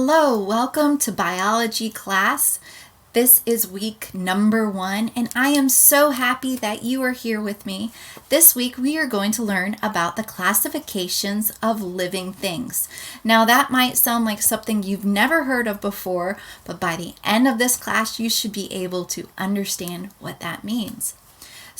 Hello, welcome to biology class. This is week number 1, and I am so happy that you are here with me. This week we are going to learn about the classifications of living things. Now that might sound like something you've never heard of before, but by the end of this class you should be able to understand what that means.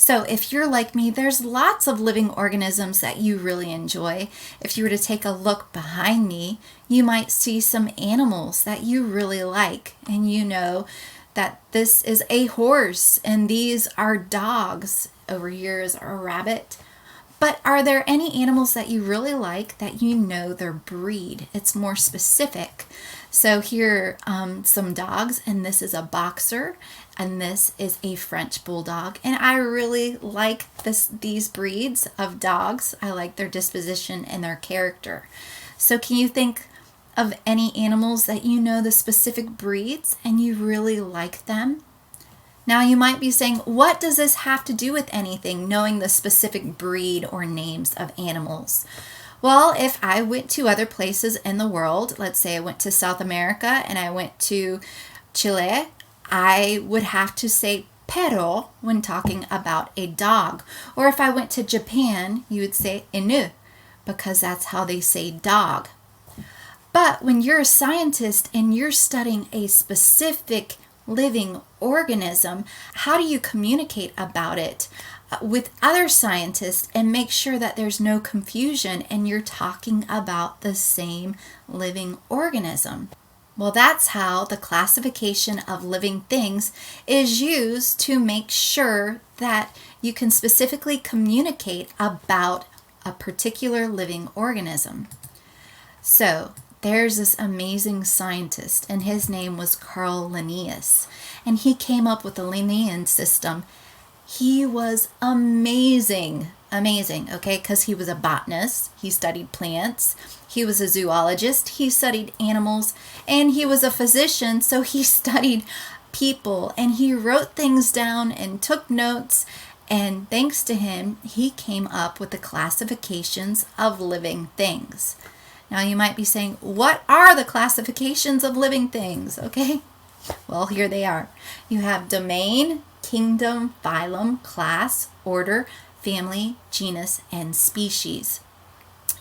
So if you're like me, there's lots of living organisms that you really enjoy. If you were to take a look behind me, you might see some animals that you really like. And you know that this is a horse and these are dogs. Over here is a rabbit. But are there any animals that you really like that you know their breed? It's more specific. So here are some dogs, and this is a boxer, and this is a French bulldog. And I really like these breeds of dogs. I like their disposition and their character. So can you think of any animals that you know the specific breeds and you really like them? Now you might be saying, what does this have to do with anything, knowing the specific breed or names of animals? Well, if I went to other places in the world, let's say I went to South America and I went to Chile, I would have to say perro when talking about a dog. Or if I went to Japan, you would say inu, because that's how they say dog. But when you're a scientist and you're studying a specific living organism, how do you communicate about it with other scientists and make sure that there's no confusion and you're talking about the same living organism? Well, that's how the classification of living things is used to make sure that you can specifically communicate about a particular living organism. So there's this amazing scientist, and his name was Carl Linnaeus, and he came up with the Linnaean system. He was amazing, okay, because he was a botanist, he studied plants, he was a zoologist, he studied animals, and he was a physician, so he studied people, and he wrote things down and took notes, and thanks to him, he came up with the classifications of living things. Now you might be saying, what are the classifications of living things? Okay, well, here they are. You have domain, kingdom, phylum, class, order, family, genus, and species.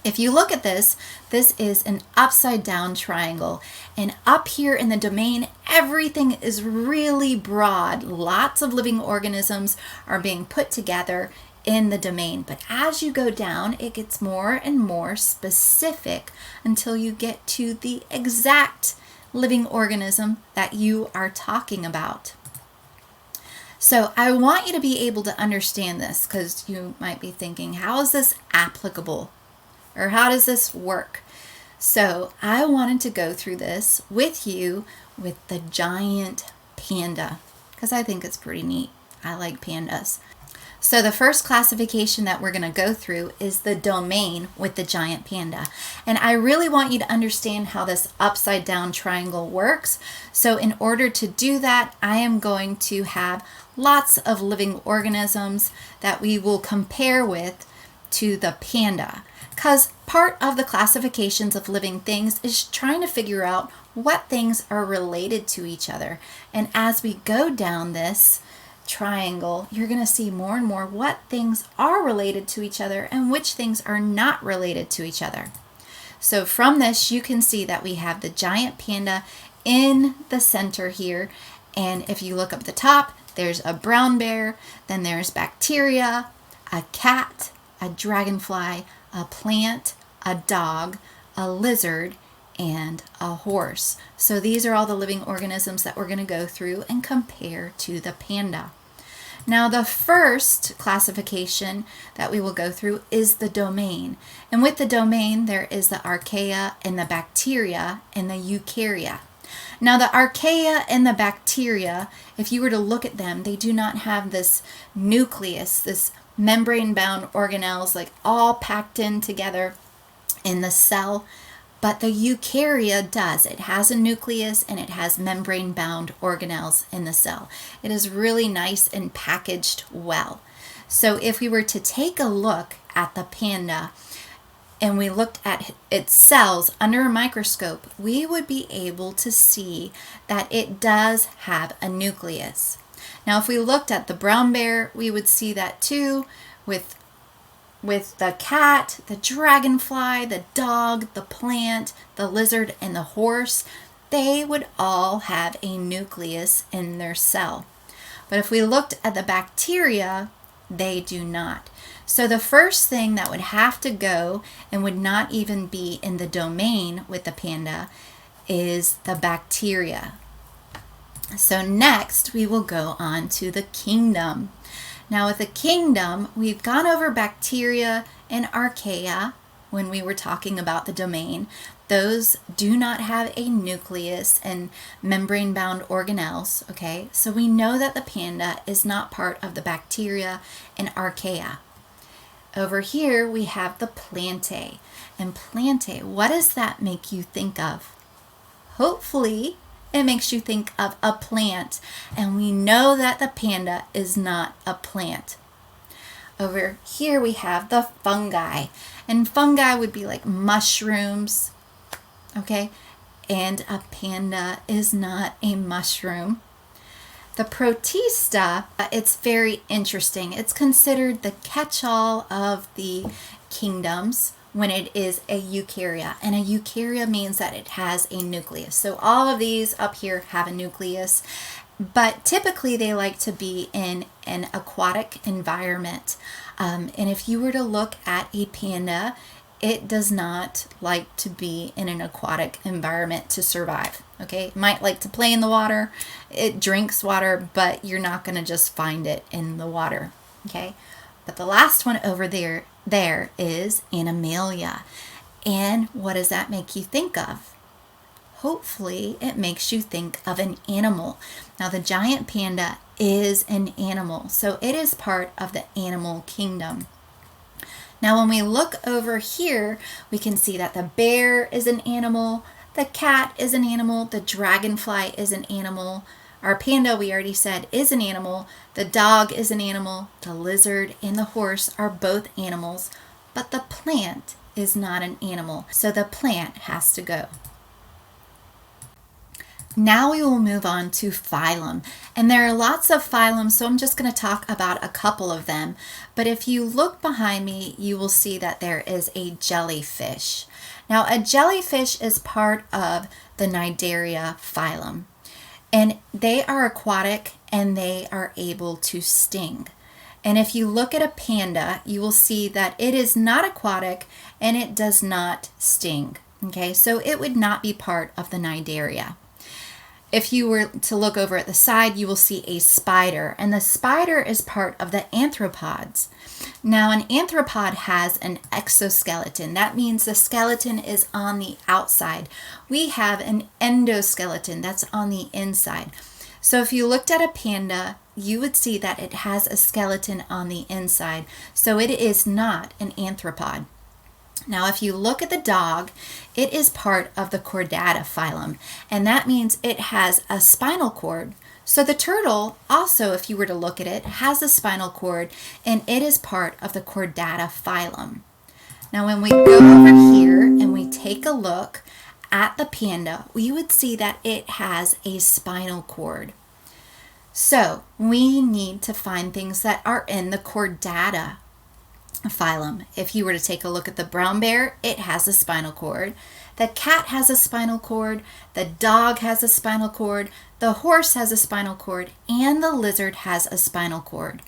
If you look at this is an upside down triangle. And up here in the domain, everything is really broad. Lots of living organisms are being put together in the domain. But as you go down, it gets more and more specific until you get to the exact living organism that you are talking about. So I want you to be able to understand this, because you might be thinking, how is this applicable? Or how does this work? So I wanted to go through this with you with the giant panda, because I think it's pretty neat. I like pandas. So the first classification that we're going to go through is the domain with the giant panda. And I really want you to understand how this upside down triangle works. So in order to do that, I am going to have lots of living organisms that we will compare with to the panda. Because part of the classifications of living things is trying to figure out what things are related to each other. And as we go down this triangle, you're going to see more and more what things are related to each other and which things are not related to each other. So from this, you can see that we have the giant panda in the center here. And if you look up at the top, there's a brown bear, then there's bacteria, a cat, a dragonfly, a plant, a dog, a lizard, and a horse. So these are all the living organisms that we're going to go through and compare to the panda. Now the first classification that we will go through is the domain. And with the domain, there is the archaea and the bacteria and the eukarya. Now the archaea and the bacteria, if you were to look at them, they do not have this nucleus, this membrane-bound organelles like all packed in together in the cell. But the eukarya does. It has a nucleus and it has membrane-bound organelles in the cell. It is really nice and packaged well. So if we were to take a look at the panda, and we looked at its cells under a microscope, we would be able to see that it does have a nucleus. Now, if we looked at the brown bear, we would see that too, with the cat, the dragonfly, the dog, the plant, the lizard, and the horse. They would all have a nucleus in their cell. But if we looked at the bacteria, they do not. So the first thing that would have to go and would not even be in the domain with the panda is the bacteria. So next we will go on to the kingdom. Now with the kingdom, we've gone over bacteria and archaea when we were talking about the domain. Those do not have a nucleus and membrane-bound organelles, okay? So we know that the panda is not part of the bacteria and archaea. Over here, we have the plantae. And plantae, what does that make you think of? Hopefully, it makes you think of a plant. And we know that the panda is not a plant. Over here, we have the fungi. And fungi would be like mushrooms, okay? And a panda is not a mushroom. The protista, it's very interesting. It's considered the catch-all of the kingdoms when it is a eukarya. And a eukarya means that it has a nucleus. So all of these up here have a nucleus, but typically they like to be in an aquatic environment. And if you were to look at a panda, it does not like to be in an aquatic environment to survive, okay? It might like to play in the water, it drinks water, but you're not going to just find it in the water, okay? But the last one over there is Animalia. And what does that make you think of? Hopefully, it makes you think of an animal. Now, the giant panda is an animal, so it is part of the animal kingdom. Now, when we look over here, we can see that the bear is an animal, the cat is an animal, the dragonfly is an animal, our panda, we already said, is an animal, the dog is an animal, the lizard and the horse are both animals, but the plant is not an animal, so the plant has to go. Now we will move on to phylum. And there are lots of phylums, so I'm just going to talk about a couple of them. But if you look behind me, you will see that there is a jellyfish. Now, a jellyfish is part of the Cnidaria phylum. And they are aquatic and they are able to sting. And if you look at a panda, you will see that it is not aquatic and it does not sting. Okay, so it would not be part of the Cnidaria. If you were to look over at the side, you will see a spider, and the spider is part of the arthropods. Now, an arthropod has an exoskeleton. That means the skeleton is on the outside. We have an endoskeleton that's on the inside. So if you looked at a panda, you would see that it has a skeleton on the inside. So it is not an arthropod. Now, if you look at the dog, it is part of the Chordata phylum, and that means it has a spinal cord. So the turtle also, if you were to look at it, has a spinal cord, and it is part of the Chordata phylum. Now, when we go over here and we take a look at the panda, we would see that it has a spinal cord. So we need to find things that are in the Chordata phylum. If you were to take a look at the brown bear, it has a spinal cord. The cat has a spinal cord. The dog has a spinal cord. The horse has a spinal cord. And the lizard has a spinal cord.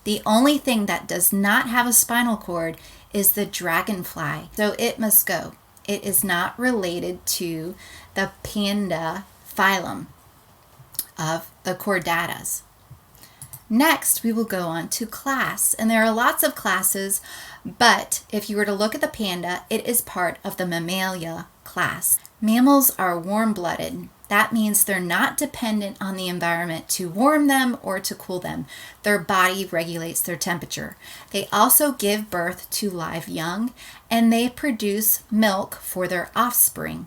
The only thing that does not have a spinal cord is the dragonfly. So it must go. It is not related to the panda phylum of the chordatas. Next, we will go on to class, and there are lots of classes, but if you were to look at the panda, it is part of the Mammalia class. Mammals are warm-blooded. That means they're not dependent on the environment to warm them or to cool them. Their body regulates their temperature. They also give birth to live young, and they produce milk for their offspring.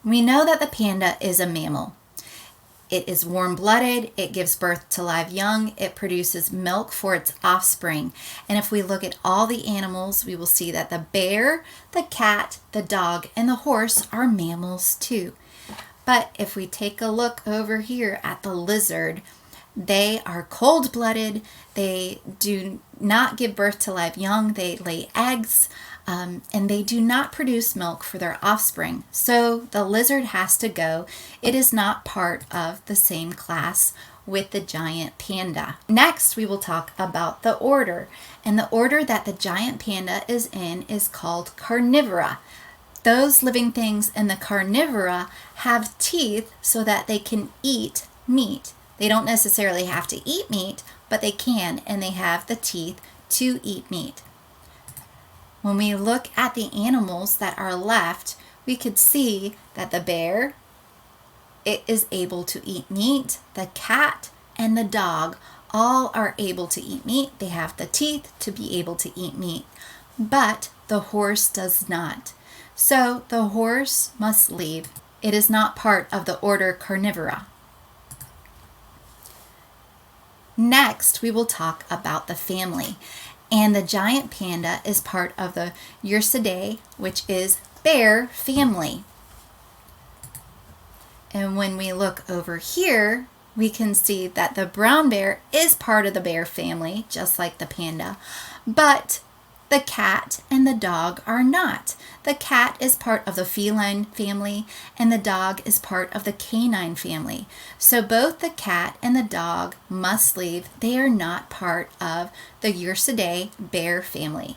We know that the panda is a mammal. It is warm-blooded, it gives birth to live young, it produces milk for its offspring. And if we look at all the animals, we will see that the bear, the cat, the dog, and the horse are mammals too. But if we take a look over here at the lizard, they are cold-blooded, they do not give birth to live young, they lay eggs, and they do not produce milk for their offspring. So the lizard has to go. It is not part of the same class with the giant panda. Next, we will talk about the order. And the order that the giant panda is in is called carnivora. Those living things in the carnivora have teeth so that they can eat meat. They don't necessarily have to eat meat, but they can, and they have the teeth to eat meat. When we look at the animals that are left, we could see that the bear, it is able to eat meat. The cat and the dog all are able to eat meat. They have the teeth to be able to eat meat, but the horse does not. So the horse must leave. It is not part of the order Carnivora. Next, we will talk about the family. And the giant panda is part of the Ursidae, which is bear family. And when we look over here, we can see that the brown bear is part of the bear family, just like the panda, but the cat and the dog are not. The cat is part of the feline family and the dog is part of the canine family. So both the cat and the dog must leave. They are not part of the Ursidae bear family.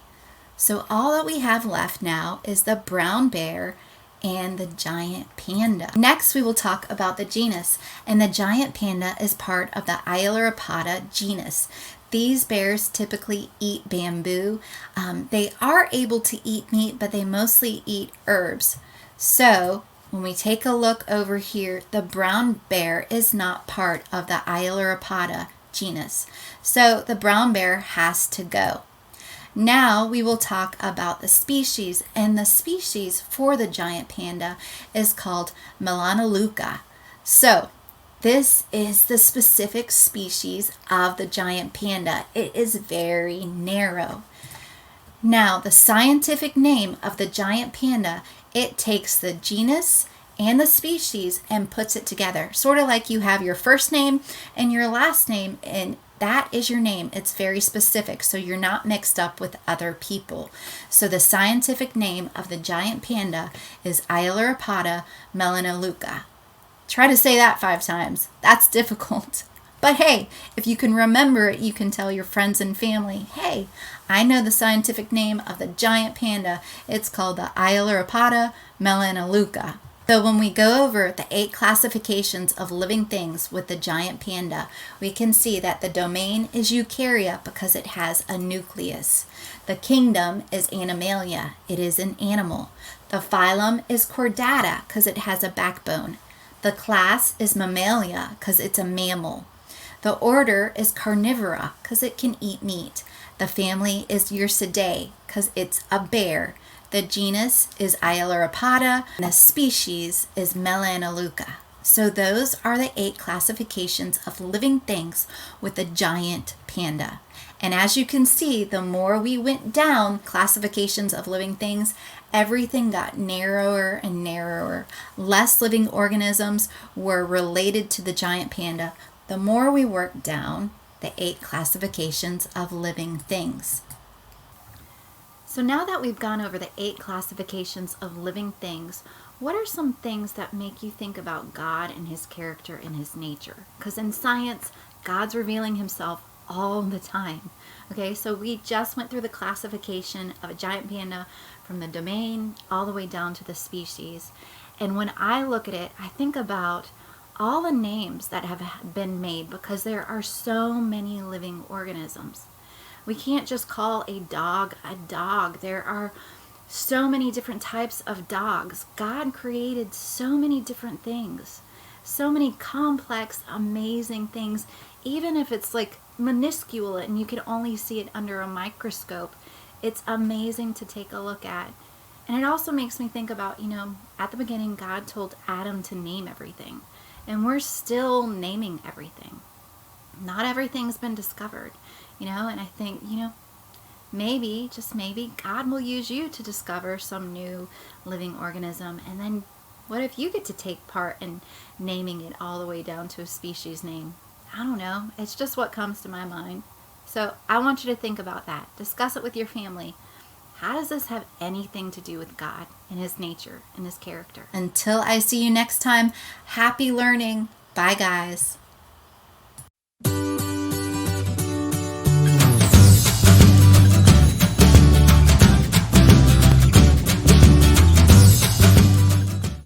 So all that we have left now is the brown bear and the giant panda. Next, we will talk about the genus, and the giant panda is part of the Ailuropoda genus. These bears typically eat bamboo. They are able to eat meat, but they mostly eat herbs. So when we take a look over here, the brown bear is not part of the Ailuropoda genus. So the brown bear has to go. Now we will talk about the species, and the species for the giant panda is called Melanoleuca. So this is the specific species of the giant panda. It is very narrow. Now, the scientific name of the giant panda, it takes the genus and the species and puts it together. Sort of like you have your first name and your last name, and that is your name. It's very specific, so you're not mixed up with other people. So the scientific name of the giant panda is Ailuropoda melanoleuca. Try to say that 5 times. That's difficult. But hey, if you can remember it, you can tell your friends and family, hey, I know the scientific name of the giant panda. It's called the Ailuropoda melanoleuca. So when we go over the 8 classifications of living things with the giant panda, we can see that the domain is Eukarya because it has a nucleus. The kingdom is Animalia. It is an animal. The phylum is Chordata because it has a backbone. The class is Mammalia because it's a mammal. The order is Carnivora because it can eat meat. The family is Ursidae because it's a bear. The genus is Ailuropoda, and the species is Melanoleuca. So those are the 8 classifications of living things with the giant panda. And as you can see, the more we went down classifications of living things, everything got narrower and narrower. Less living organisms were related to the giant panda. The more we worked down the 8 classifications of living things. So now that we've gone over the 8 classifications of living things, what are some things that make you think about God and his character and his nature? Because in science, God's revealing himself all the time. Okay, so we just went through the classification of a giant panda from the domain all the way down to the species. And when I look at it, I think about all the names that have been made because there are so many living organisms. We can't just call a dog a dog. There are so many different types of dogs. God created so many different things, so many complex, amazing things, even if it's like minuscule and you can only see it under a microscope. It's amazing to take a look at. And it also makes me think about, at the beginning, God told Adam to name everything. and we're still naming everything. Not everything's been discovered, and I think, maybe, just maybe, God will use you to discover some new living organism, and then what if you get to take part in naming it all the way down to a species name? I don't know. It's just what comes to my mind. So I want you to think about that. Discuss it with your family. How does this have anything to do with God and His nature and His character? Until I see you next time, happy learning. Bye, guys.